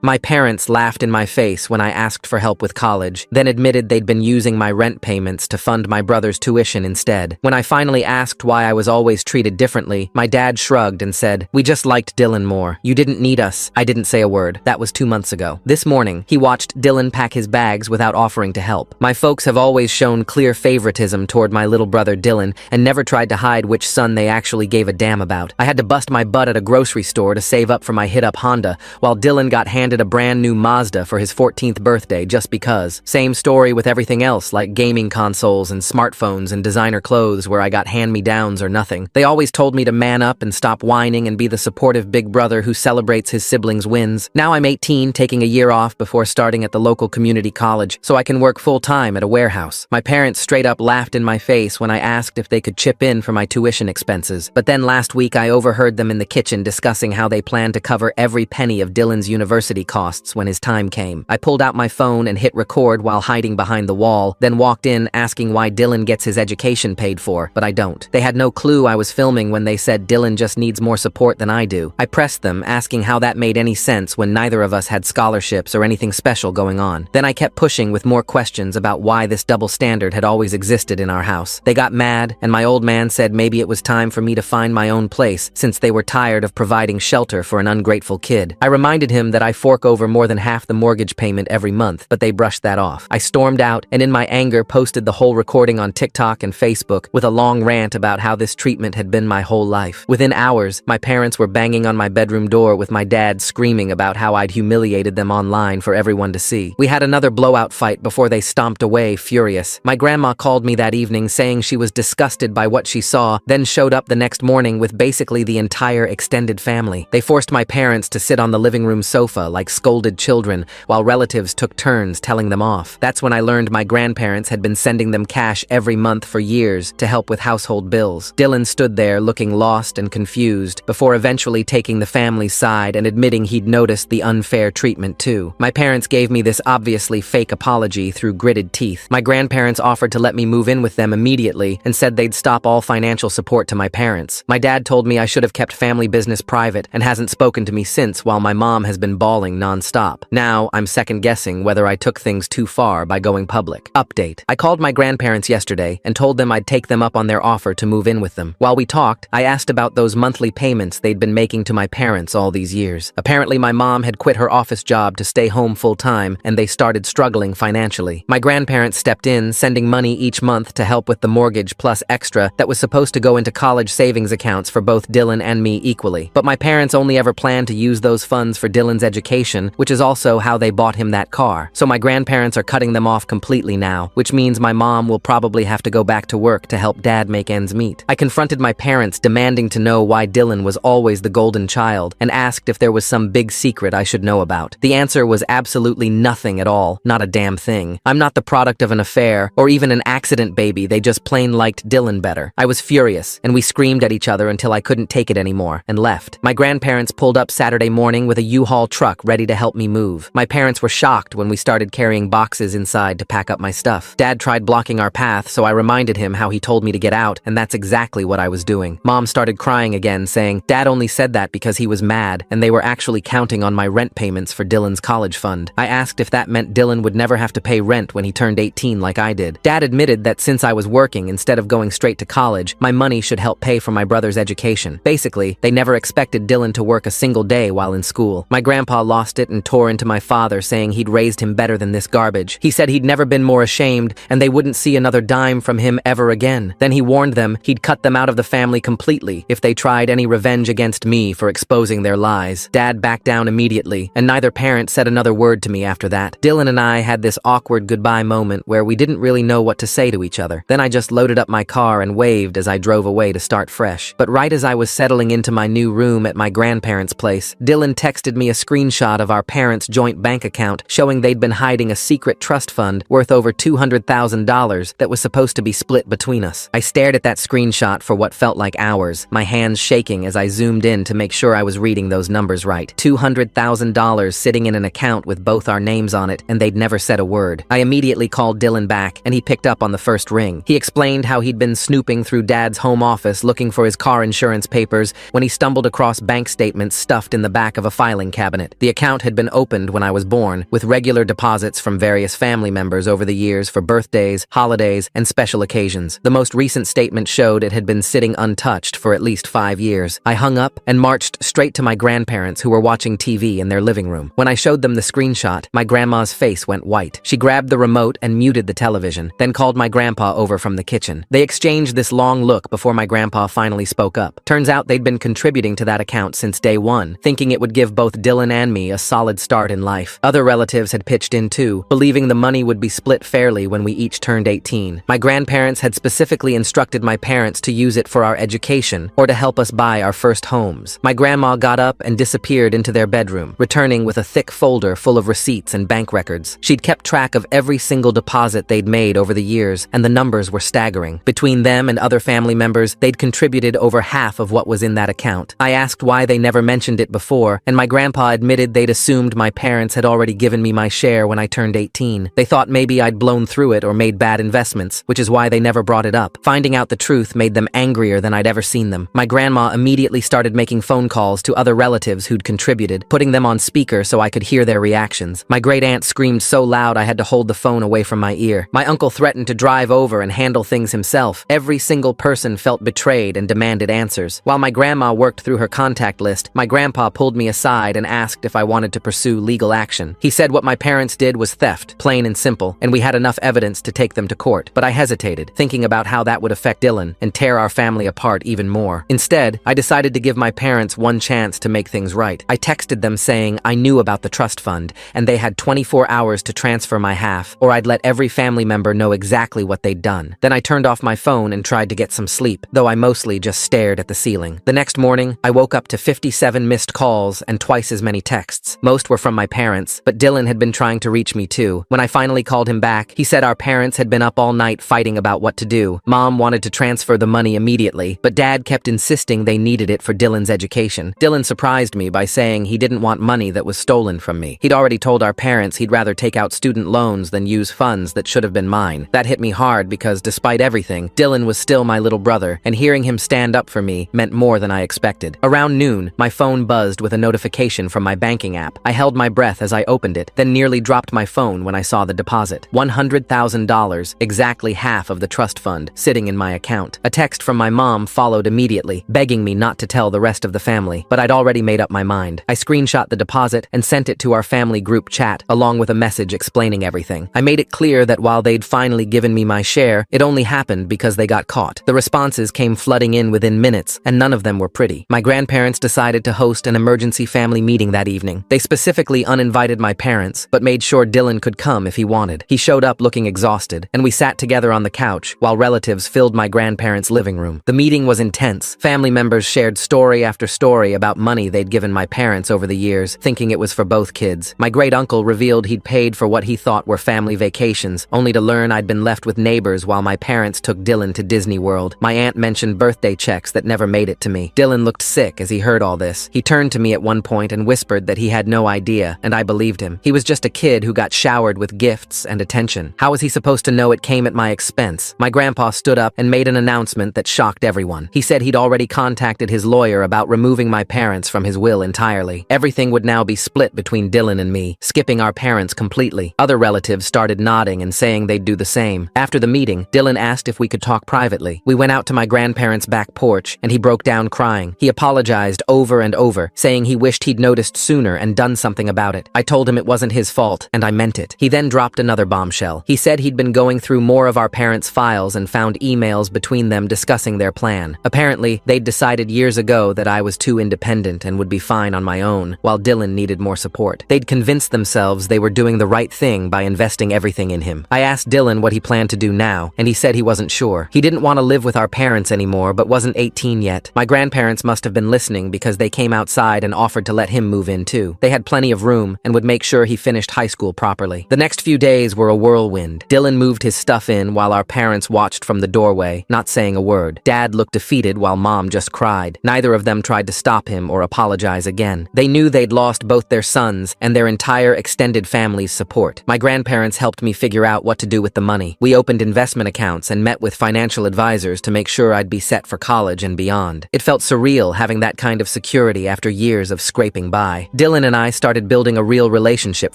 My parents laughed in my face when I asked for help with college, then admitted they'd been using my rent payments to fund my brother's tuition instead. When I finally asked why I was always treated differently, my dad shrugged and said, "We just liked Dylan more. You didn't need us." I didn't say a word. That was 2 months ago. This morning, he watched Dylan pack his bags without offering to help. My folks have always shown clear favoritism toward my little brother Dylan and never tried to hide which son they actually gave a damn about. I had to bust my butt at a grocery store to save up for my hit-up Honda, while Dylan got handed a brand new Mazda for his 14th birthday just because. Same story with everything else, like gaming consoles and smartphones and designer clothes where I got hand-me-downs or nothing. They always told me to man up and stop whining and be the supportive big brother who celebrates his siblings' wins. Now I'm 18, taking a year off before starting at the local community college so I can work full-time at a warehouse. My parents straight up laughed in my face when I asked if they could chip in for my tuition expenses. But then last week I overheard them in the kitchen discussing how they plan to cover every penny of Dylan's university costs when his time came. I pulled out my phone and hit record while hiding behind the wall, then walked in asking why Dylan gets his education paid for, but I don't. They had no clue I was filming when they said Dylan just needs more support than I do. I pressed them, asking how that made any sense when neither of us had scholarships or anything special going on. Then I kept pushing with more questions about why this double standard had always existed in our house. They got mad, and my old man said maybe it was time for me to find my own place since they were tired of providing shelter for an ungrateful kid. I reminded him that I fork over more than half the mortgage payment every month, but they brushed that off. I stormed out and in my anger posted the whole recording on TikTok and Facebook with a long rant about how this treatment had been my whole life. Within hours, my parents were banging on my bedroom door with my dad screaming about how I'd humiliated them online for everyone to see. We had another blowout fight before they stomped away, furious. My grandma called me that evening saying she was disgusted by what she saw, then showed up the next morning with basically the entire extended family. They forced my parents to sit on the living room sofa like scolded children, while relatives took turns telling them off. That's when I learned my grandparents had been sending them cash every month for years to help with household bills. Dylan stood there looking lost and confused before eventually taking the family's side and admitting he'd noticed the unfair treatment too. My parents gave me this obviously fake apology through gritted teeth. My grandparents offered to let me move in with them immediately and said they'd stop all financial support to my parents. My dad told me I should have kept family business private and hasn't spoken to me since, while my mom has been bawling non-stop. Now, I'm second-guessing whether I took things too far by going public. Update. I called my grandparents yesterday and told them I'd take them up on their offer to move in with them. While we talked, I asked about those monthly payments they'd been making to my parents all these years. Apparently, my mom had quit her office job to stay home full-time, and they started struggling financially. My grandparents stepped in, sending money each month to help with the mortgage plus extra that was supposed to go into college savings accounts for both Dylan and me equally. But my parents only ever planned to use those funds for Dylan's education, which is also how they bought him that car. So my grandparents are cutting them off completely now, which means my mom will probably have to go back to work to help dad make ends meet. I confronted my parents, demanding to know why Dylan was always the golden child, and asked if there was some big secret I should know about. The answer was absolutely nothing at all, not a damn thing. I'm not the product of an affair, or even an accident baby, they just plain liked Dylan better. I was furious, and we screamed at each other until I couldn't take it anymore, and left. My grandparents pulled up Saturday morning with a U-Haul truck ready to help me move. My parents were shocked when we started carrying boxes inside to pack up my stuff. Dad tried blocking our path, so I reminded him how he told me to get out, and that's exactly what I was doing. Mom started crying again, saying Dad only said that because he was mad, and they were actually counting on my rent payments for Dylan's college fund. I asked if that meant Dylan would never have to pay rent when he turned 18 like I did. Dad admitted that since I was working instead of going straight to college, my money should help pay for my brother's education. Basically, they never expected Dylan to work a single day while in school. My grandpa lost it and tore into my father, saying he'd raised him better than this garbage. He said he'd never been more ashamed, and they wouldn't see another dime from him ever again. Then he warned them he'd cut them out of the family completely if they tried any revenge against me for exposing their lies. Dad backed down immediately, and neither parent said another word to me after that. Dylan and I had this awkward goodbye moment where we didn't really know what to say to each other. Then I just loaded up my car and waved as I drove away to start fresh. But right as I was settling into my new room at my grandparents' place, Dylan texted me a screenshot of our parents' joint bank account showing they'd been hiding a secret trust fund worth over $200,000 that was supposed to be split between us. I stared at that screenshot for what felt like hours, my hands shaking as I zoomed in to make sure I was reading those numbers right. $200,000 sitting in an account with both our names on it, and they'd never said a word. I immediately called Dylan back, and he picked up on the first ring. He explained how he'd been snooping through Dad's home office looking for his car insurance papers when he stumbled across bank statements stuffed in the back of a filing cabinet. The The account had been opened when I was born, with regular deposits from various family members over the years for birthdays, holidays, and special occasions. The most recent statement showed it had been sitting untouched for at least 5 years. I hung up and marched straight to my grandparents who were watching TV in their living room. When I showed them the screenshot, my grandma's face went white. She grabbed the remote and muted the television, then called my grandpa over from the kitchen. They exchanged this long look before my grandpa finally spoke up. Turns out they'd been contributing to that account since day one, thinking it would give both Dylan and me a solid start in life. Other relatives had pitched in too, believing the money would be split fairly when we each turned 18. My grandparents had specifically instructed my parents to use it for our education or to help us buy our first homes. My grandma got up and disappeared into their bedroom, returning with a thick folder full of receipts and bank records. She'd kept track of every single deposit they'd made over the years, and the numbers were staggering. Between them and other family members, they'd contributed over half of what was in that account. I asked why they never mentioned it before, and my grandpa admitted they'd assumed my parents had already given me my share when I turned 18. They thought maybe I'd blown through it or made bad investments, which is why they never brought it up. Finding out the truth made them angrier than I'd ever seen them. My grandma immediately started making phone calls to other relatives who'd contributed, putting them on speaker so I could hear their reactions. My great aunt screamed so loud I had to hold the phone away from my ear. My uncle threatened to drive over and handle things himself. Every single person felt betrayed and demanded answers. While my grandma worked through her contact list, my grandpa pulled me aside and asked if I wanted to pursue legal action. He said what my parents did was theft, plain and simple, and we had enough evidence to take them to court. But I hesitated, thinking about how that would affect Dylan and tear our family apart even more. Instead, I decided to give my parents one chance to make things right. I texted them saying I knew about the trust fund, and they had 24 hours to transfer my half, or I'd let every family member know exactly what they'd done. Then I turned off my phone and tried to get some sleep, though I mostly just stared at the ceiling. The next morning, I woke up to 57 missed calls and twice as many texts. Most were from my parents, but Dylan had been trying to reach me too. When I finally called him back, he said our parents had been up all night fighting about what to do. Mom wanted to transfer the money immediately, but Dad kept insisting they needed it for Dylan's education. Dylan surprised me by saying he didn't want money that was stolen from me. He'd already told our parents he'd rather take out student loans than use funds that should have been mine. That hit me hard because despite everything, Dylan was still my little brother, and hearing him stand up for me meant more than I expected. Around noon, my phone buzzed with a notification from my banking app. I held my breath as I opened it, then nearly dropped my phone when I saw the deposit. $100,000, exactly half of the trust fund, sitting in my account. A text from my mom followed immediately, begging me not to tell the rest of the family, but I'd already made up my mind. I screenshot the deposit and sent it to our family group chat, along with a message explaining everything. I made it clear that while they'd finally given me my share, it only happened because they got caught. The responses came flooding in within minutes, and none of them were pretty. My grandparents decided to host an emergency family meeting that evening. They specifically uninvited my parents, but made sure Dylan could come if he wanted. He showed up looking exhausted, and we sat together on the couch while relatives filled my grandparents' living room. The meeting was intense. Family members shared story after story about money they'd given my parents over the years, thinking it was for both kids. My great-uncle revealed he'd paid for what he thought were family vacations, only to learn I'd been left with neighbors while my parents took Dylan to Disney World. My aunt mentioned birthday checks that never made it to me. Dylan looked sick as he heard all this. He turned to me at one point and whispered that he had no idea, and I believed him. He was just a kid who got showered with gifts and attention. How was he supposed to know it came at my expense? My grandpa stood up and made an announcement that shocked everyone. He said he'd already contacted his lawyer about removing my parents from his will entirely. Everything would now be split between Dylan and me, skipping our parents completely. Other relatives started nodding and saying they'd do the same. After the meeting, Dylan asked if we could talk privately. We went out to my grandparents' back porch, and he broke down crying. He apologized over and over, saying he wished he'd noticed sooner and done something about it. I told him it wasn't his fault, and I meant it. He then dropped another bombshell. He said he'd been going through more of our parents' files and found emails between them discussing their plan. Apparently, they'd decided years ago that I was too independent and would be fine on my own, while Dylan needed more support. They'd convinced themselves they were doing the right thing by investing everything in him. I asked Dylan what he planned to do now, and he said he wasn't sure. He didn't want to live with our parents anymore, but wasn't 18 yet. My grandparents must have been listening because they came outside and offered to let him move in too. They had plenty of room and would make sure he finished high school properly. The next few days were a whirlwind. Dylan moved his stuff in while our parents watched from the doorway, not saying a word. Dad looked defeated while Mom just cried. Neither of them tried to stop him or apologize again. They knew they'd lost both their sons and their entire extended family's support. My grandparents helped me figure out what to do with the money. We opened investment accounts and met with financial advisors to make sure I'd be set for college and beyond. It felt surreal having that kind of security after years of scraping by. Dylan and I started building a real relationship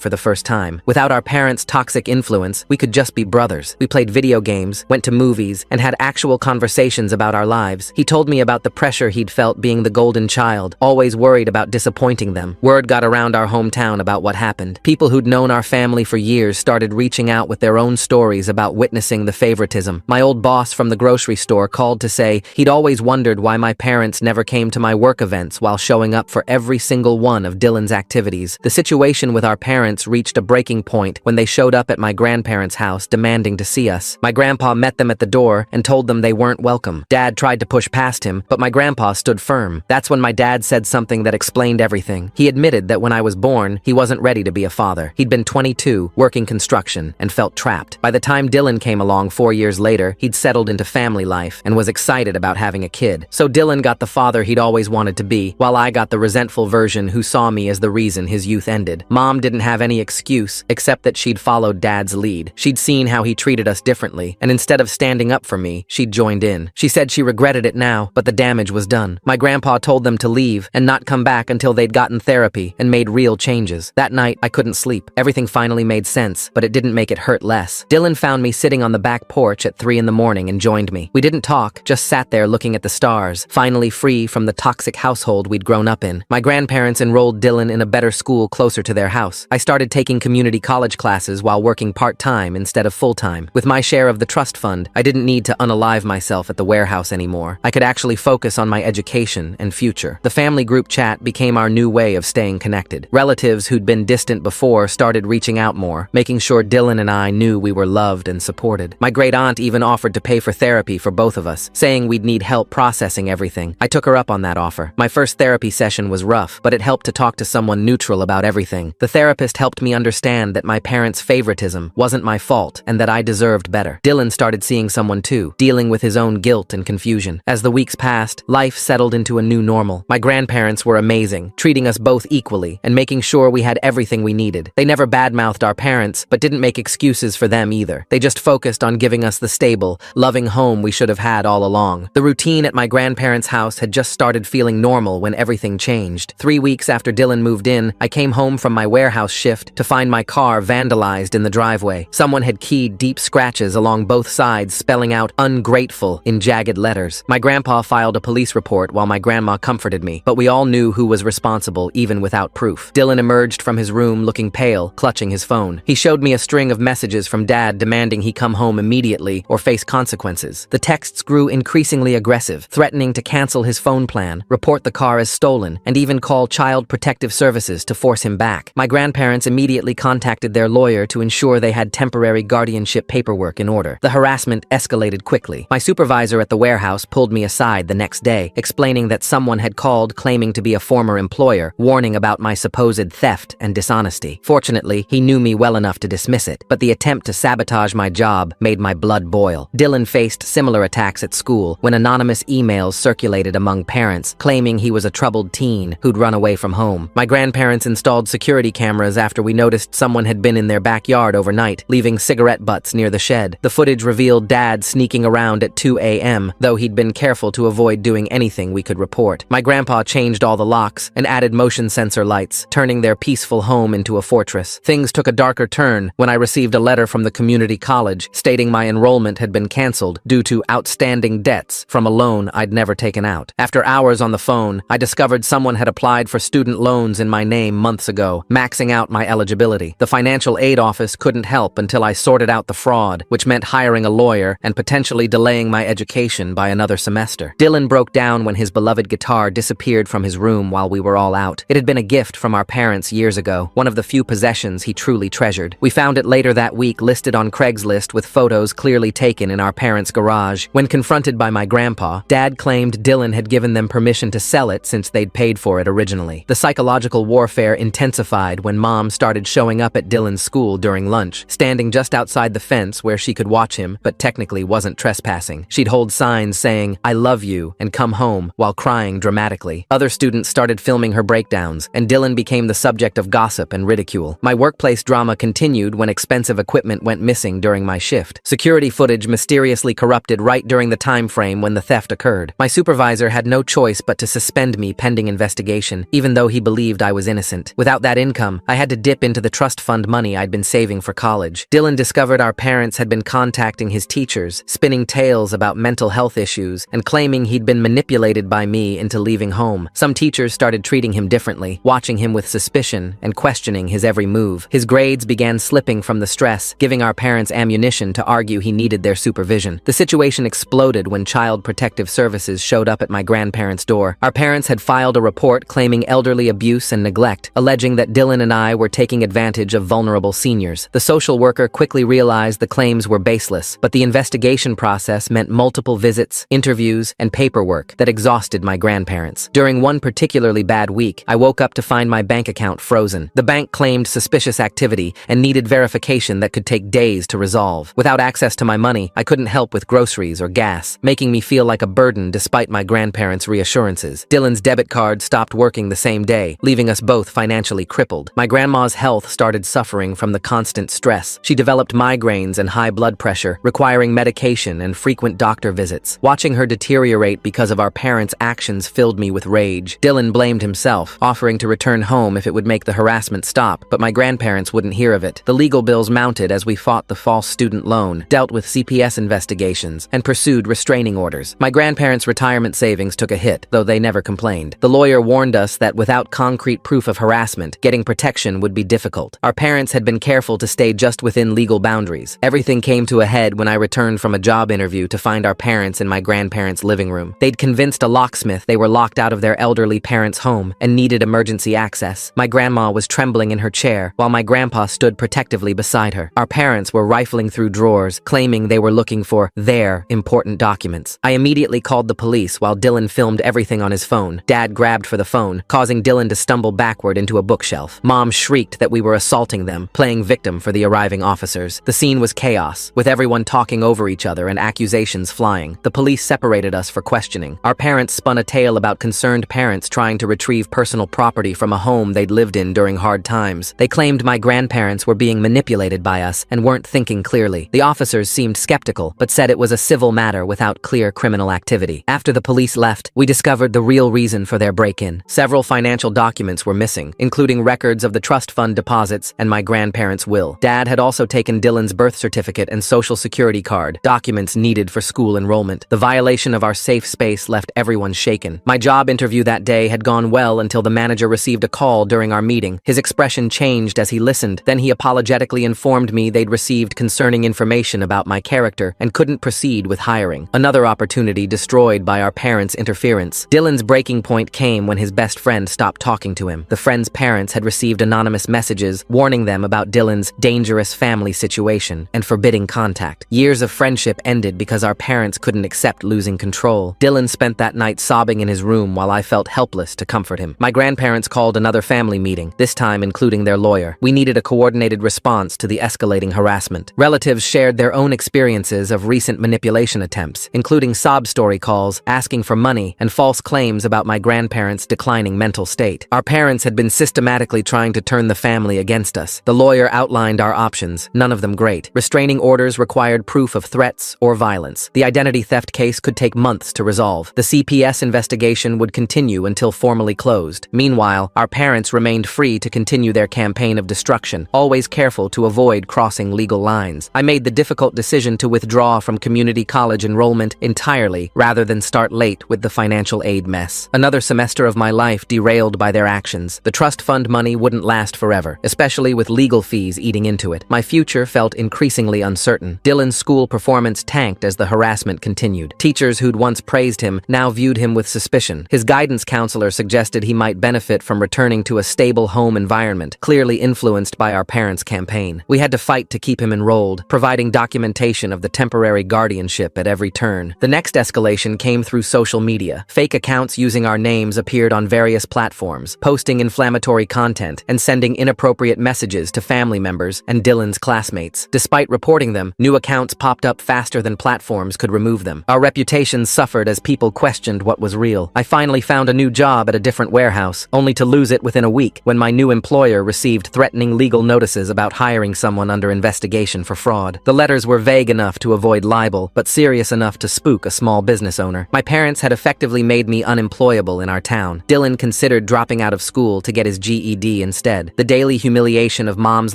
for the first time. Without our parents' toxic influence, we could just be brothers. We played video games, went to movies, and had actual conversations about our lives. He told me about the pressure he'd felt being the golden child, always worried about disappointing them. Word got around our hometown about what happened. People who'd known our family for years started reaching out with their own stories about witnessing the favoritism. My old boss from the grocery store called to say he'd always wondered why my parents never came to my work events while showing up for every single one of Dylan's activities. The situation with our parents reached a breaking point when they showed up at my grandparents' house demanding to see us. My grandpa met them at the door and told them they weren't welcome. Dad tried to push past him, but my grandpa stood firm. That's when my dad said something that explained everything. He admitted that when I was born, he wasn't ready to be a father. He'd been 22, working construction, and felt trapped. By the time Dylan came along 4 years later, he'd settled into family life and was excited about having a kid. So Dylan got the father he'd always wanted to be, while I got the resentful version who saw me as the reason his youth ended. Mom didn't have any excuse, except that she'd followed Dad's lead. She'd seen how he treated us differently, and instead of standing up for me, she'd joined in. She said she regretted it now, but the damage was done. My grandpa told them to leave and not come back until they'd gotten therapy and made real changes. That night, I couldn't sleep. Everything finally made sense, but it didn't make it hurt less. Dylan found me sitting on the back porch at 3 in the morning and joined me. We didn't talk, just sat there looking at the stars, finally free from the toxic household we'd grown up in. My grandparents enrolled Dylan in a better school closer to their house. I started taking community college classes while working part-time instead of full-time. With my share of the trust fund, I didn't need to unalive myself at the warehouse anymore. I could actually focus on my education and future. The family group chat became our new way of staying connected. Relatives who'd been distant before started reaching out more, making sure Dylan and I knew we were loved and supported. My great aunt even offered to pay for therapy for both of us, saying we'd need help processing everything. I took her up on that offer. My first therapy session was rough, but it helped to talk to someone neutral about everything. The therapist helped me understand that my parents' favoritism wasn't my fault and that I deserved better. Dylan started seeing someone too, dealing with his own guilt and confusion. As the weeks passed, life settled into a new normal. My grandparents were amazing, treating us both equally and making sure we had everything we needed. They never badmouthed our parents, but didn't make excuses for them either. They just focused on giving us the stable, loving home we should have had all along. The routine at my grandparents' house had just started feeling normal when everything changed. 3 weeks after Dylan moved in, I came home from my warehouse shift to find my car vandalized in the driveway. Someone had keyed deep scratches along both sides, spelling out "ungrateful" in jagged letters. My grandpa filed a police report while my grandma comforted me, but we all knew who was responsible even without proof. Dylan emerged from his room looking pale, clutching his phone. He showed me a string of messages from Dad demanding he come home immediately or face consequences. The texts grew increasingly aggressive, threatening to cancel his phone plan, report the car as stolen, and even call Child Protective Services to force him back. My grandparents immediately contacted their lawyer to ensure they had temporary guardianship paperwork in order. The harassment escalated quickly. My supervisor at the warehouse pulled me aside the next day, explaining that someone had called claiming to be a former employer, warning about my supposed theft and dishonesty. Fortunately, he knew me well enough to dismiss it, but the attempt to sabotage my job made my blood boil. Dylan faced similar attacks at school when anonymous emails circulated among parents, claiming he was a troubled teen who'd run away from home. My grandparents installed security cameras after we noticed someone had been in their backyard overnight, leaving cigarette butts near the shed. The footage revealed Dad sneaking around at 2 a.m., though he'd been careful to avoid doing anything we could report. My grandpa changed all the locks and added motion sensor lights, turning their peaceful home into a fortress. Things took a darker turn when I received a letter from the community college stating my enrollment had been canceled due to outstanding debts from a loan I'd never taken out. After hours on the phone, I discovered someone had applied for student loans in my name months ago, maxing out my eligibility. The financial aid office couldn't help until I sorted out the fraud, which meant hiring a lawyer and potentially delaying my education by another semester. Dylan broke down when his beloved guitar disappeared from his room while we were all out. It had been a gift from our parents years ago, one of the few possessions he truly treasured. We found it later that week listed on Craigslist with photos clearly taken in our parents' garage. When confronted by my grandpa, Dad claimed Dylan had given them permission to sell it since they'd paid for it originally. The psychological warfare intensified when Mom started showing up at Dylan's school during lunch, standing just outside the fence where she could watch him, but technically wasn't trespassing. She'd hold signs saying, "I love you," and "come home," while crying dramatically. Other students started filming her breakdowns, and Dylan became the subject of gossip and ridicule. My workplace drama continued when expensive equipment went missing during my shift. Security footage mysteriously corrupted right during the time frame when the theft occurred. My supervisor had no choice but to suspend me pending investigation, even though he believed believed I was innocent. Without that income, I had to dip into the trust fund money I'd been saving for college. Dylan discovered our parents had been contacting his teachers, spinning tales about mental health issues, and claiming he'd been manipulated by me into leaving home. Some teachers started treating him differently, watching him with suspicion and questioning his every move. His grades began slipping from the stress, giving our parents ammunition to argue he needed their supervision. The situation exploded when Child Protective Services showed up at my grandparents' door. Our parents had filed a report claiming elderly abuse and neglect, alleging that Dylan and I were taking advantage of vulnerable seniors. The social worker quickly realized the claims were baseless, but the investigation process meant multiple visits, interviews, and paperwork that exhausted my grandparents. During one particularly bad week, I woke up to find my bank account frozen. The bank claimed suspicious activity and needed verification that could take days to resolve. Without access to my money, I couldn't help with groceries or gas, making me feel like a burden despite my grandparents' reassurances. Dylan's debit card stopped working the same day, leaving us both financially crippled. My grandma's health started suffering from the constant stress. She developed migraines and high blood pressure, requiring medication and frequent doctor visits. Watching her deteriorate because of our parents' actions filled me with rage. Dylan blamed himself, offering to return home if it would make the harassment stop, but my grandparents wouldn't hear of it. The legal bills mounted as we fought the false student loan, dealt with CPS investigations, and pursued restraining orders. My grandparents' retirement savings took a hit, though they never complained. The lawyer warned us that without concrete proof of harassment, getting protection would be difficult. Our parents had been careful to stay just within legal boundaries. Everything came to a head when I returned from a job interview to find our parents in my grandparents' living room. They'd convinced a locksmith they were locked out of their elderly parents' home and needed emergency access. My grandma was trembling in her chair, while my grandpa stood protectively beside her. Our parents were rifling through drawers, claiming they were looking for their important documents. I immediately called the police while Dylan filmed everything on his phone. Dad grabbed for the phone, causing Dylan to stumble backward into a bookshelf. Mom shrieked that we were assaulting them, playing victim for the arriving officers. The scene was chaos, with everyone talking over each other and accusations flying. The police separated us for questioning. Our parents spun a tale about concerned parents trying to retrieve personal property from a home they'd lived in during hard times. They claimed my grandparents were being manipulated by us and weren't thinking clearly. The officers seemed skeptical, but said it was a civil matter without clear criminal activity. After the police left, we discovered the real reason for their break-in. Several financial documents were missing, including records of the trust fund deposits and my grandparents' will. Dad had also taken Dylan's birth certificate and social security card, documents needed for school enrollment. The violation of our safe space left everyone shaken. My job interview that day had gone well until the manager received a call during our meeting. His expression changed as he listened. Then he apologetically informed me they'd received concerning information about my character and couldn't proceed with hiring. Another opportunity destroyed by our parents' interference. Dylan's breaking point came when his best friend stopped talking to him. The friend's parents had received anonymous messages warning them about Dylan's dangerous family situation and forbidding contact. Years of friendship ended because our parents couldn't accept losing control. Dylan spent that night sobbing in his room while I felt helpless to comfort him. My grandparents called another family meeting, this time including their lawyer. We needed a coordinated response to the escalating harassment. Relatives shared their own experiences of recent manipulation attempts, including sob story calls, asking for money, and false claims about my grandparents' declining mental state. Our parents had been systematically trying to turn the family against us. The lawyer outlined our options, none of them great. Restraining orders required proof of threats or violence. The identity theft case could take months to resolve. The CPS investigation would continue until formally closed. Meanwhile, our parents remained free to continue their campaign of destruction, always careful to avoid crossing legal lines. I made the difficult decision to withdraw from community college enrollment entirely rather than start late with the financial aid mess. Another semester of my life derailed by their actions. The trust fund money wouldn't last forever, especially with legal fees eating into it. My future felt increasingly uncertain. Dylan's school performance tanked as the harassment continued. Teachers who'd once praised him now viewed him with suspicion. His guidance counselor suggested he might benefit from returning to a stable home environment, clearly influenced by our parents' campaign. We had to fight to keep him enrolled, providing documentation of the temporary guardianship at every turn. The next escalation came through social media. Fake accounts using our names appeared on various platforms, posting inflammatory content and sending inappropriate messages to family members and Dylan's classmates. Despite reporting them, new accounts popped up faster than platforms could remove them. Our reputations suffered as people questioned what was real. I finally found a new job at a different warehouse, only to lose it within a week when my new employer received threatening legal notices about hiring someone under investigation for fraud. The letters were vague enough to avoid libel, but serious enough to spook a small business owner. My parents had effectively made me unemployable in our town. Dylan considered dropping dropping out of school to get his GED instead. The daily humiliation of Mom's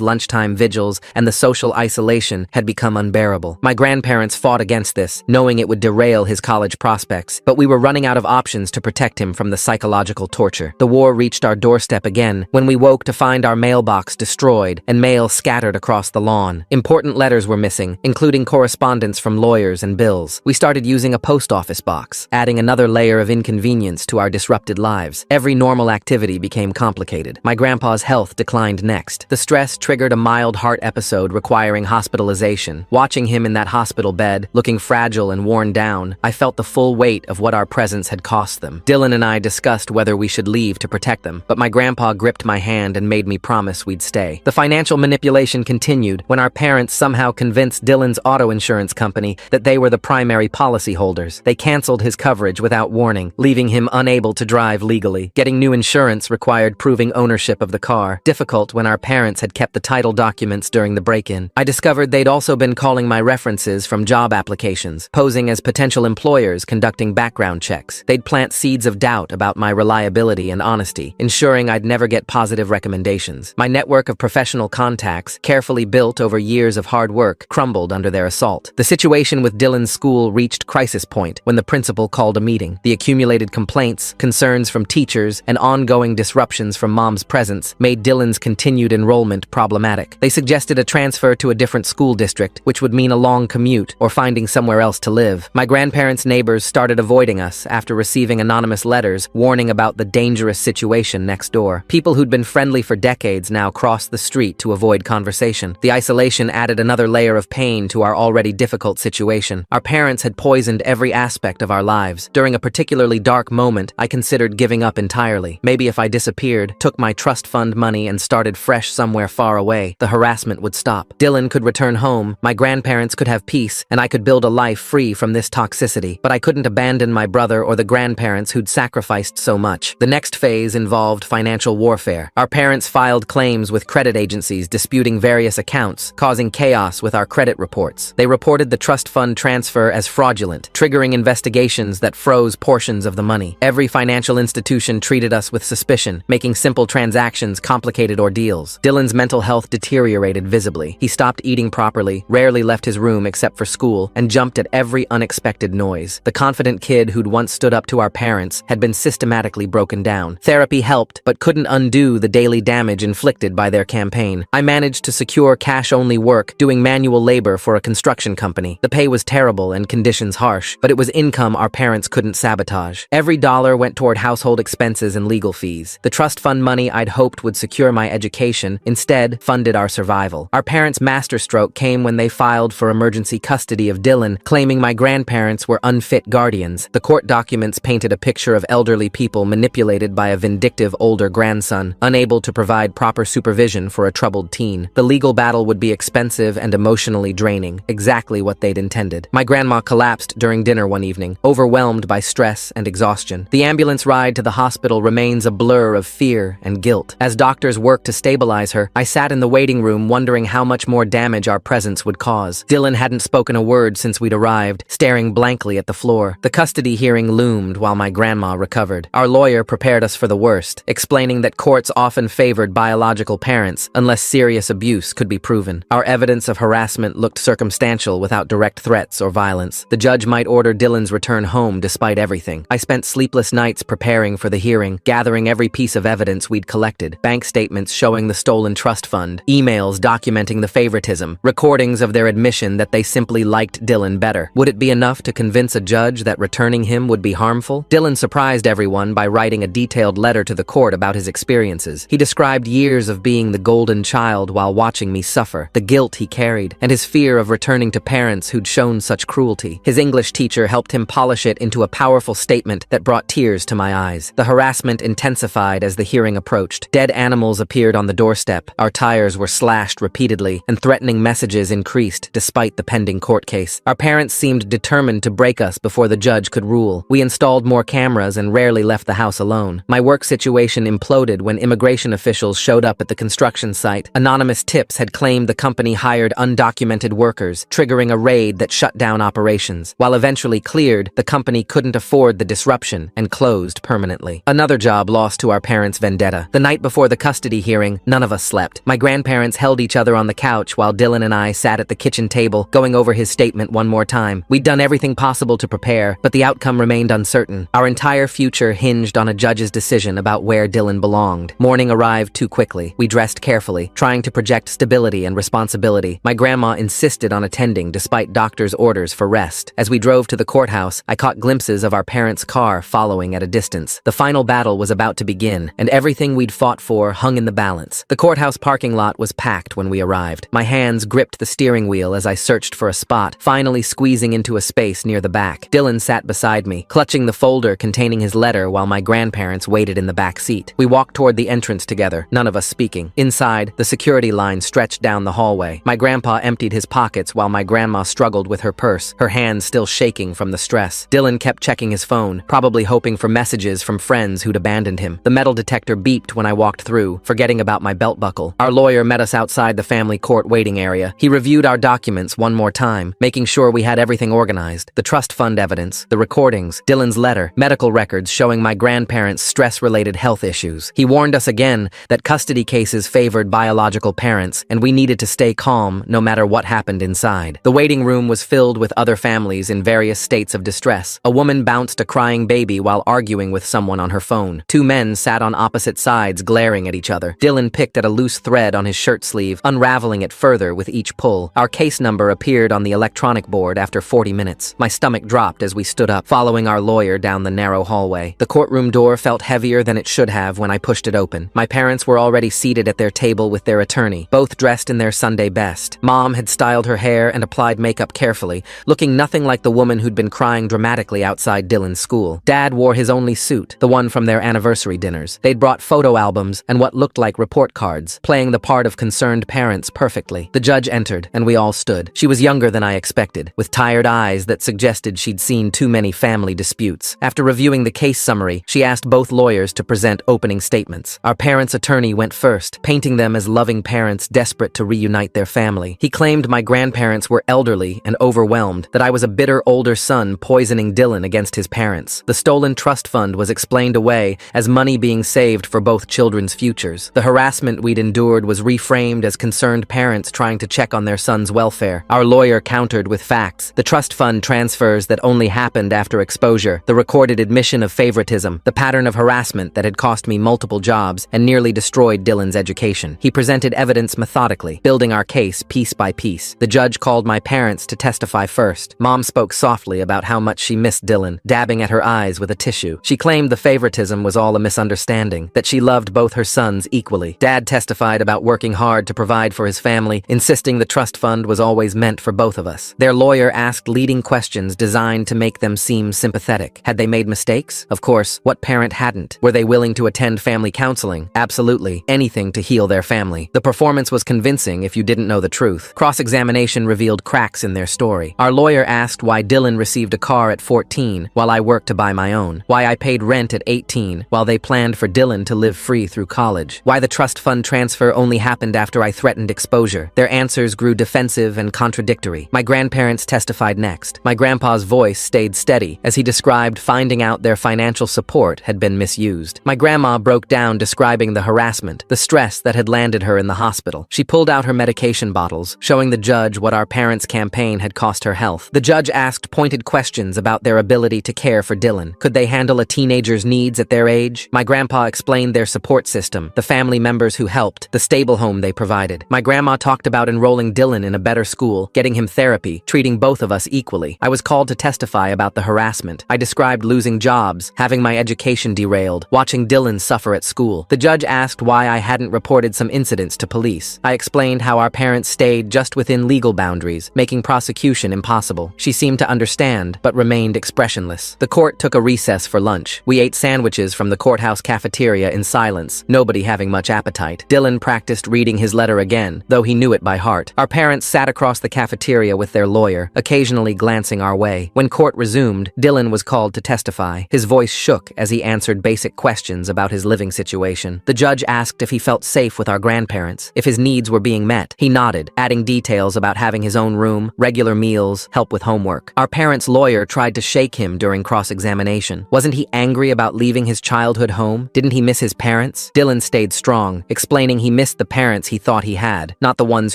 lunchtime vigils and the social isolation had become unbearable. My grandparents fought against this, knowing it would derail his college prospects, but we were running out of options to protect him from the psychological torture. The war reached our doorstep again when we woke to find our mailbox destroyed and mail scattered across the lawn. Important letters were missing, including correspondence from lawyers and bills. We started using a post office box, adding another layer of inconvenience to our disrupted lives. Every normal activity became complicated. My grandpa's health declined next. The stress triggered a mild heart episode requiring hospitalization. Watching him in that hospital bed, looking fragile and worn down, I felt the full weight of what our presence had cost them. Dylan and I discussed whether we should leave to protect them, but my grandpa gripped my hand and made me promise we'd stay. The financial manipulation continued when our parents somehow convinced Dylan's auto insurance company that they were the primary policyholders. They canceled his coverage without warning, leaving him unable to drive legally. Getting new insurance required proving ownership of the car, difficult when our parents had kept the title documents during the break-in. I discovered they'd also been calling my references from job applications, posing as potential employers conducting background checks. They'd plant seeds of doubt about my reliability and honesty, ensuring I'd never get positive recommendations. My network of professional contacts, carefully built over years of hard work, crumbled under their assault. The situation with Dylan's school reached crisis point when the principal called a meeting. The accumulated complaints, concerns from teachers, and ongoing disruptions from Mom's presence made Dylan's continued enrollment problematic. They suggested a transfer to a different school district, which would mean a long commute or finding somewhere else to live. My grandparents' neighbors started avoiding us after receiving anonymous letters warning about the dangerous situation next door. People who'd been friendly for decades now crossed the street to avoid conversation. The isolation added another layer of pain to our already difficult situation. Our parents had poisoned every aspect of our lives. During a particularly dark moment, I considered giving up entirely. Maybe if I disappeared, took my trust fund money and started fresh somewhere far away, the harassment would stop. Dylan could return home, my grandparents could have peace, and I could build a life free from this toxicity. But I couldn't abandon my brother or the grandparents who'd sacrificed so much. The next phase involved financial warfare. Our parents filed claims with credit agencies disputing various accounts, causing chaos with our credit reports. They reported the trust fund transfer as fraudulent, triggering investigations that froze portions of the money. Every financial institution treated us with suspicion, making simple transactions complicated ordeals. Dylan's mental health deteriorated visibly. He stopped eating properly, rarely left his room except for school, and jumped at every unexpected noise. The confident kid who'd once stood up to our parents had been systematically broken down. Therapy helped, but couldn't undo the daily damage inflicted by their campaign. I managed to secure cash-only work doing manual labor for a construction company. The pay was terrible and conditions harsh, but it was income our parents couldn't sabotage. Every dollar went toward household expenses and legal fees. The trust fund money I'd hoped would secure my education instead funded our survival. Our parents' masterstroke came when they filed for emergency custody of Dylan, claiming my grandparents were unfit guardians. The court documents painted a picture of elderly people manipulated by a vindictive older grandson, unable to provide proper supervision for a troubled teen. The legal battle would be expensive and emotionally draining, exactly what they'd intended. My grandma collapsed during dinner one evening, overwhelmed by stress and exhaustion. The ambulance ride to the hospital remains a blur of fear and guilt. As doctors worked to stabilize her, I sat in the waiting room wondering how much more damage our presence would cause. Dylan hadn't spoken a word since we'd arrived, staring blankly at the floor. The custody hearing loomed while my grandma recovered. Our lawyer prepared us for the worst, explaining that courts often favored biological parents unless serious abuse could be proven. Our evidence of harassment looked circumstantial without direct threats or violence. The judge might order Dylan's return home despite everything. I spent sleepless nights preparing for the hearing, gathering every piece of evidence we'd collected. Bank statements showing the stolen trust fund, emails documenting the favoritism, recordings of their admission that they simply liked Dylan better. Would it be enough to convince a judge that returning him would be harmful? Dylan surprised everyone by writing a detailed letter to the court about his experiences. He described years of being the golden child while watching me suffer, the guilt he carried, and his fear of returning to parents who'd shown such cruelty. His English teacher helped him polish it into a powerful statement that brought tears to my eyes. The harassment intensified as the hearing approached. Dead animals appeared on the doorstep, our tires were slashed repeatedly, and threatening messages increased despite the pending court case. Our parents seemed determined to break us before the judge could rule. We installed more cameras and rarely left the house alone. My work situation imploded when immigration officials showed up at the construction site. Anonymous tips had claimed the company hired undocumented workers, triggering a raid that shut down operations. While eventually cleared, the company couldn't afford the disruption and closed permanently. Another judge job lost to our parents' vendetta. The night before the custody hearing, none of us slept. My grandparents held each other on the couch while Dylan and I sat at the kitchen table, going over his statement one more time. We'd done everything possible to prepare, but the outcome remained uncertain. Our entire future hinged on a judge's decision about where Dylan belonged. Morning arrived too quickly. We dressed carefully, trying to project stability and responsibility. My grandma insisted on attending despite doctor's orders for rest. As we drove to the courthouse, I caught glimpses of our parents' car following at a distance. The final battle was about to begin, and everything we'd fought for hung in the balance. The courthouse parking lot was packed when we arrived. My hands gripped the steering wheel as I searched for a spot, finally squeezing into a space near the back. Dylan sat beside me, clutching the folder containing his letter while my grandparents waited in the back seat. We walked toward the entrance together, none of us speaking. Inside, the security line stretched down the hallway. My grandpa emptied his pockets while my grandma struggled with her purse, her hands still shaking from the stress. Dylan kept checking his phone, probably hoping for messages from friends who'd abandoned him. The metal detector beeped when I walked through, forgetting about my belt buckle. Our lawyer met us outside the family court waiting area. He reviewed our documents one more time, making sure we had everything organized. The trust fund evidence, the recordings, Dylan's letter, medical records showing my grandparents' stress-related health issues. He warned us again that custody cases favored biological parents, and we needed to stay calm no matter what happened inside. The waiting room was filled with other families in various states of distress. A woman bounced a crying baby while arguing with someone on her phone. Two men sat on opposite sides glaring at each other. Dylan picked at a loose thread on his shirt sleeve, unraveling it further with each pull. Our case number appeared on the electronic board after 40 minutes. My stomach dropped as we stood up, following our lawyer down the narrow hallway. The courtroom door felt heavier than it should have when I pushed it open. My parents were already seated at their table with their attorney, both dressed in their Sunday best. Mom had styled her hair and applied makeup carefully, looking nothing like the woman who'd been crying dramatically outside Dylan's school. Dad wore his only suit, the one from their anniversary dinners. They'd brought photo albums and what looked like report cards, playing the part of concerned parents perfectly. The judge entered, and we all stood. She was younger than I expected, with tired eyes that suggested she'd seen too many family disputes. After reviewing the case summary, she asked both lawyers to present opening statements. Our parents' attorney went first, painting them as loving parents desperate to reunite their family. He claimed my grandparents were elderly and overwhelmed, that I was a bitter older son poisoning Dylan against his parents. The stolen trust fund was explained away as money being saved for both children's futures. The harassment we'd endured was reframed as concerned parents trying to check on their son's welfare. Our lawyer countered with facts: the trust fund transfers that only happened after exposure, the recorded admission of favoritism, the pattern of harassment that had cost me multiple jobs and nearly destroyed Dylan's education. He presented evidence methodically, building our case piece by piece. The judge called my parents to testify first. Mom spoke softly about how much she missed Dylan, dabbing at her eyes with a tissue. She claimed the favoritism was all a misunderstanding, that she loved both her sons equally. Dad testified about working hard to provide for his family, insisting the trust fund was always meant for both of us. Their lawyer asked leading questions designed to make them seem sympathetic. Had they made mistakes? Of course. What parent hadn't? Were they willing to attend family counseling? Absolutely. Anything to heal their family. The performance was convincing if you didn't know the truth. Cross-examination revealed cracks in their story. Our lawyer asked why Dylan received a car at 14 while I worked to buy my own. Why I paid rent at 18 while they planned for Dylan to live free through college. Why the trust fund transfer only happened after I threatened exposure. Their answers grew defensive and contradictory. My grandparents testified next. My grandpa's voice stayed steady as he described finding out their financial support had been misused. My grandma broke down describing the harassment, the stress that had landed her in the hospital. She pulled out her medication bottles, showing the judge what our parents' campaign had cost her health. The judge asked pointed questions about their ability to care for Dylan. Could they handle a teenager's needs at their age? My grandpa explained their support system, the family members who helped, the stable home they provided. My grandma talked about enrolling Dylan in a better school, getting him therapy, treating both of us equally. I was called to testify about the harassment. I described losing jobs, having my education derailed, watching Dylan suffer at school. The judge asked why I hadn't reported some incidents to police. I explained how our parents stayed just within legal boundaries, making prosecution impossible. She seemed to understand, but remained expressionless. The court took a recess for lunch. We ate sandwiches from the courthouse cafeteria in silence, nobody having much appetite. Dylan practiced reading his letter again, though he knew it by heart. Our parents sat across the cafeteria with their lawyer, occasionally glancing our way. When court resumed, Dylan was called to testify. His voice shook as he answered basic questions about his living situation. The judge asked if he felt safe with our grandparents, if his needs were being met. He nodded, adding details about having his own room, regular meals, help with homework. Our parents' lawyer tried to shake him during cross-examination. Wasn't he angry about leaving his his childhood home? Didn't he miss his parents? Dylan stayed strong, explaining he missed the parents he thought he had, not the ones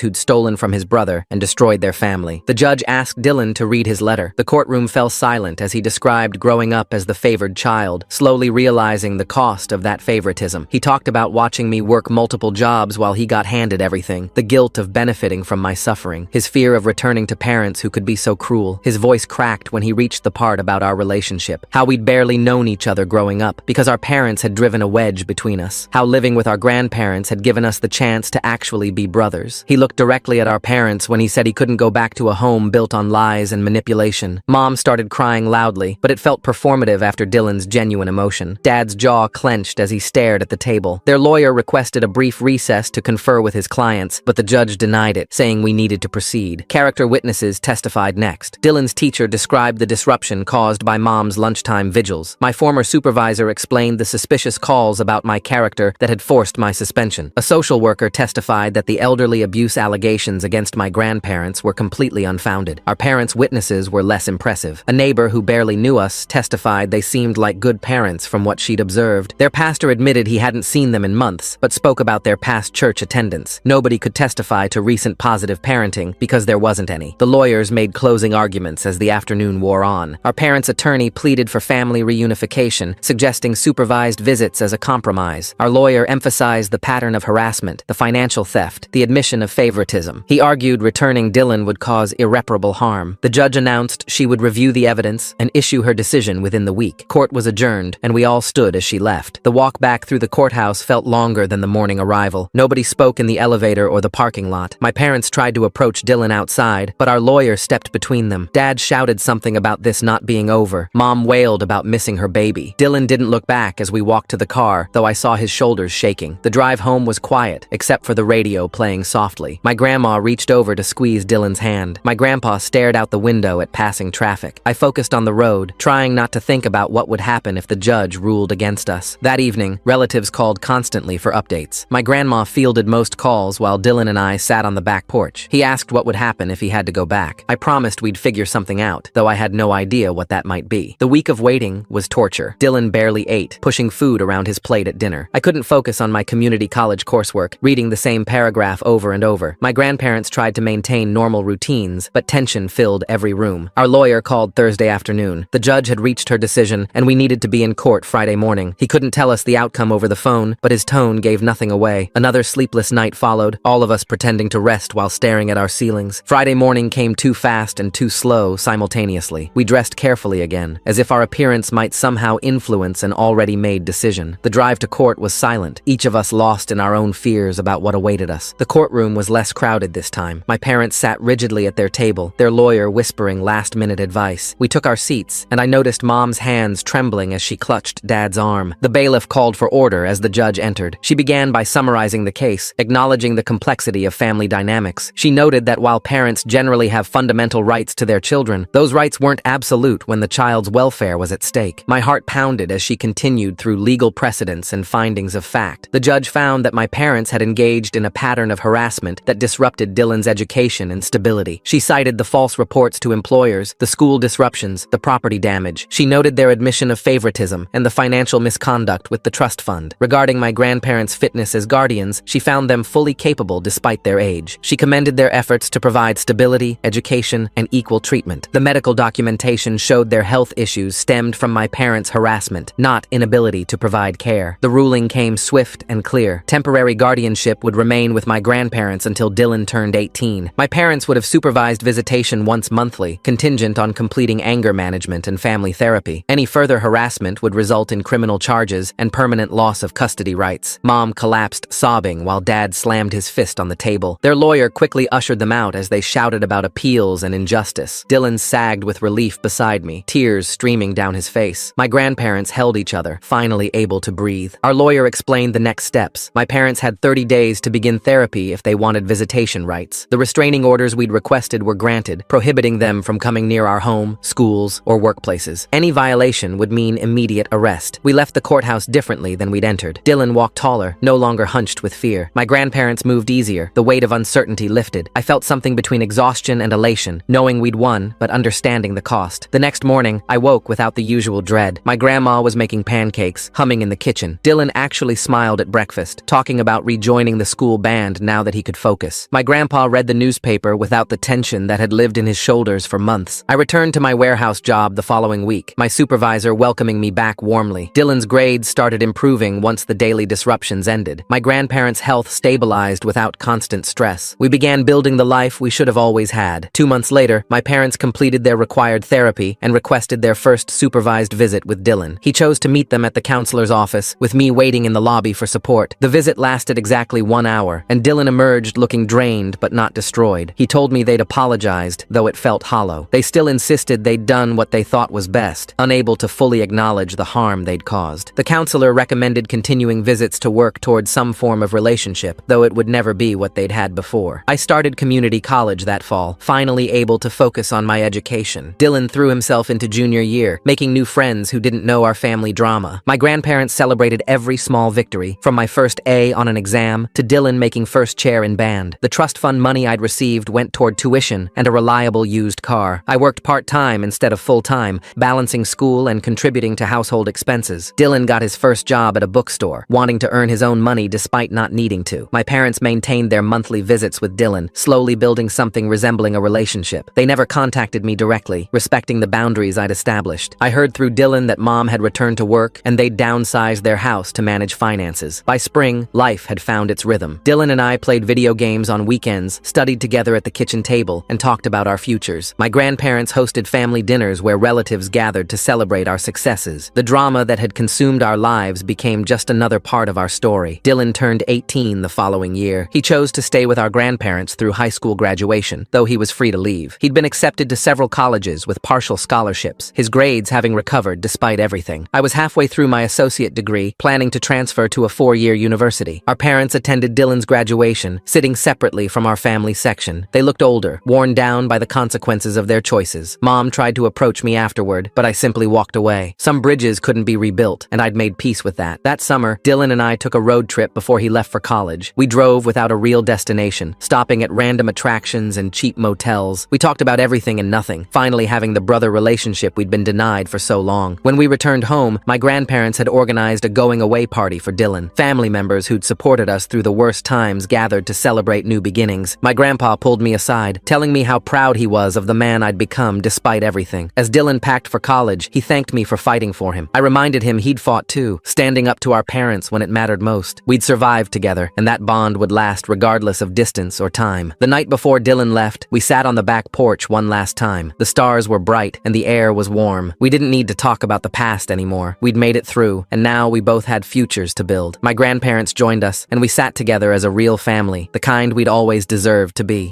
who'd stolen from his brother and destroyed their family. The judge asked Dylan to read his letter. The courtroom fell silent as he described growing up as the favored child, slowly realizing the cost of that favoritism. He talked about watching me work multiple jobs while he got handed everything, the guilt of benefiting from my suffering, his fear of returning to parents who could be so cruel. His voice cracked when he reached the part about our relationship, how we'd barely known each other growing up because our parents had driven a wedge between us, how living with our grandparents had given us the chance to actually be brothers. He looked directly at our parents when he said he couldn't go back to a home built on lies and manipulation. Mom started crying loudly, but it felt performative after Dylan's genuine emotion. Dad's jaw clenched as he stared at the table. Their lawyer requested a brief recess to confer with his clients, but the judge denied it, saying we needed to proceed. Character witnesses testified next. Dylan's teacher described the disruption caused by Mom's lunchtime vigils. My former supervisor explained the suspicious calls about my character that had forced my suspension. A social worker testified that the elderly abuse allegations against my grandparents were completely unfounded. Our parents' witnesses were less impressive. A neighbor who barely knew us testified they seemed like good parents from what she'd observed. Their pastor admitted he hadn't seen them in months, but spoke about their past church attendance. Nobody could testify to recent positive parenting because there wasn't any. The lawyers made closing arguments as the afternoon wore on. Our parents' attorney pleaded for family reunification, suggesting supervised visits as a compromise. Our lawyer emphasized the pattern of harassment, the financial theft, the admission of favoritism. He argued returning Dylan would cause irreparable harm. The judge announced she would review the evidence and issue her decision within the week. Court was adjourned, and we all stood as she left. The walk back through the courthouse felt longer than the morning arrival. Nobody spoke in the elevator or the parking lot. My parents tried to approach Dylan outside, but our lawyer stepped between them. Dad shouted something about this not being over. Mom wailed about missing her baby. Dylan didn't look back as we walked to the car, though I saw his shoulders shaking. The drive home was quiet, except for the radio playing softly. My grandma reached over to squeeze Dylan's hand. My grandpa stared out the window at passing traffic. I focused on the road, trying not to think about what would happen if the judge ruled against us. That evening, relatives called constantly for updates. My grandma fielded most calls while Dylan and I sat on the back porch. He asked what would happen if he had to go back. I promised we'd figure something out, though I had no idea what that might be. The week of waiting was torture. Dylan barely ate, pushing food around his plate at dinner. I couldn't focus on my community college coursework, reading the same paragraph over and over. My grandparents tried to maintain normal routines, but tension filled every room. Our lawyer called Thursday afternoon. The judge had reached her decision, and we needed to be in court Friday morning. He couldn't tell us the outcome over the phone, but his tone gave nothing away. Another sleepless night followed, all of us pretending to rest while staring at our ceilings. Friday morning came too fast and too slow simultaneously. We dressed carefully again, as if our appearance might somehow influence an already made decision. The drive to court was silent, each of us lost in our own fears about what awaited us. The courtroom was less crowded this time. My parents sat rigidly at their table, their lawyer whispering last-minute advice. We took our seats, and I noticed Mom's hands trembling as she clutched Dad's arm. The bailiff called for order as the judge entered. She began by summarizing the case, acknowledging the complexity of family dynamics. She noted that while parents generally have fundamental rights to their children, those rights weren't absolute when the child's welfare was at stake. My heart pounded as she continued through legal precedents and findings of fact. The judge found that my parents had engaged in a pattern of harassment that disrupted Dylan's education and stability. She cited the false reports to employers, the school disruptions, the property damage. She noted their admission of favoritism and the financial misconduct with the trust fund. Regarding my grandparents' fitness as guardians, she found them fully capable despite their age. She commended their efforts to provide stability, education, and equal treatment. The medical documentation showed their health issues stemmed from my parents' harassment, not inability to provide care. The ruling came swift and clear. Temporary guardianship would remain with my grandparents until Dylan turned 18. My parents would have supervised visitation once monthly, contingent on completing anger management and family therapy. Any further harassment would result in criminal charges and permanent loss of custody rights. Mom collapsed, sobbing, while Dad slammed his fist on the table. Their lawyer quickly ushered them out as they shouted about appeals and injustice. Dylan sagged with relief beside me, tears streaming down his face. My grandparents held each other, finally able to breathe. Our lawyer explained the next steps. My parents had 30 days to begin therapy if they wanted visitation rights. The restraining orders we'd requested were granted, prohibiting them from coming near our home, schools, or workplaces. Any violation would mean immediate arrest. We left the courthouse differently than we'd entered. Dylan walked taller, no longer hunched with fear. My grandparents moved easier, the weight of uncertainty lifted. I felt something between exhaustion and elation, knowing we'd won, but understanding the cost. The next morning, I woke without the usual dread. My grandma was making making pancakes, humming in the kitchen. Dylan actually smiled at breakfast, talking about rejoining the school band now that he could focus. My grandpa read the newspaper without the tension that had lived in his shoulders for months. I returned to my warehouse job the following week, my supervisor welcoming me back warmly. Dylan's grades started improving once the daily disruptions ended. My grandparents' health stabilized without constant stress. We began building the life we should have always had. 2 months later, my parents completed their required therapy and requested their first supervised visit with Dylan. He chose to meet them at the counselor's office, with me waiting in the lobby for support. The visit lasted exactly 1 hour, and Dylan emerged looking drained but not destroyed. He told me they'd apologized, though it felt hollow. They still insisted they'd done what they thought was best, unable to fully acknowledge the harm they'd caused. The counselor recommended continuing visits to work towards some form of relationship, though it would never be what they'd had before. I started community college that fall, finally able to focus on my education. Dylan threw himself into junior year, making new friends who didn't know our family drama. My grandparents celebrated every small victory, from my first A on an exam to Dylan making first chair in band. The trust fund money I'd received went toward tuition and a reliable used car. I worked part-time instead of full-time, balancing school and contributing to household expenses. Dylan got his first job at a bookstore, wanting to earn his own money despite not needing to. My parents maintained their monthly visits with Dylan, slowly building something resembling a relationship. They never contacted me directly, respecting the boundaries I'd established. I heard through Dylan that Mom had returned to work and they'd downsized their house to manage finances. By spring, life had found its rhythm. Dylan and I played video games on weekends, studied together at the kitchen table, and talked about our futures. My grandparents hosted family dinners where relatives gathered to celebrate our successes. The drama that had consumed our lives became just another part of our story. Dylan turned 18 the following year. He chose to stay with our grandparents through high school graduation, though he was free to leave. He'd been accepted to several colleges with partial scholarships, his grades having recovered despite everything. I was halfway through my associate degree, planning to transfer to a 4-year university. Our parents attended Dylan's graduation, sitting separately from our family section. They looked older, worn down by the consequences of their choices. Mom tried to approach me afterward, but I simply walked away. Some bridges couldn't be rebuilt, and I'd made peace with that. That summer, Dylan and I took a road trip before he left for college. We drove without a real destination, stopping at random attractions and cheap motels. We talked about everything and nothing, finally having the brother relationship we'd been denied for so long. When we returned home, my grandparents had organized a going-away party for Dylan. Family members who'd supported us through the worst times gathered to celebrate new beginnings. My grandpa pulled me aside, telling me how proud he was of the man I'd become despite everything. As Dylan packed for college, he thanked me for fighting for him. I reminded him he'd fought too, standing up to our parents when it mattered most. We'd survived together, and that bond would last regardless of distance or time. The night before Dylan left, we sat on the back porch one last time. The stars were bright, and the air was warm. We didn't need to talk about the past anymore. We'd made it through, and now we both had futures to build. My grandparents joined us, and we sat together as a real family, the kind we'd always deserved to be.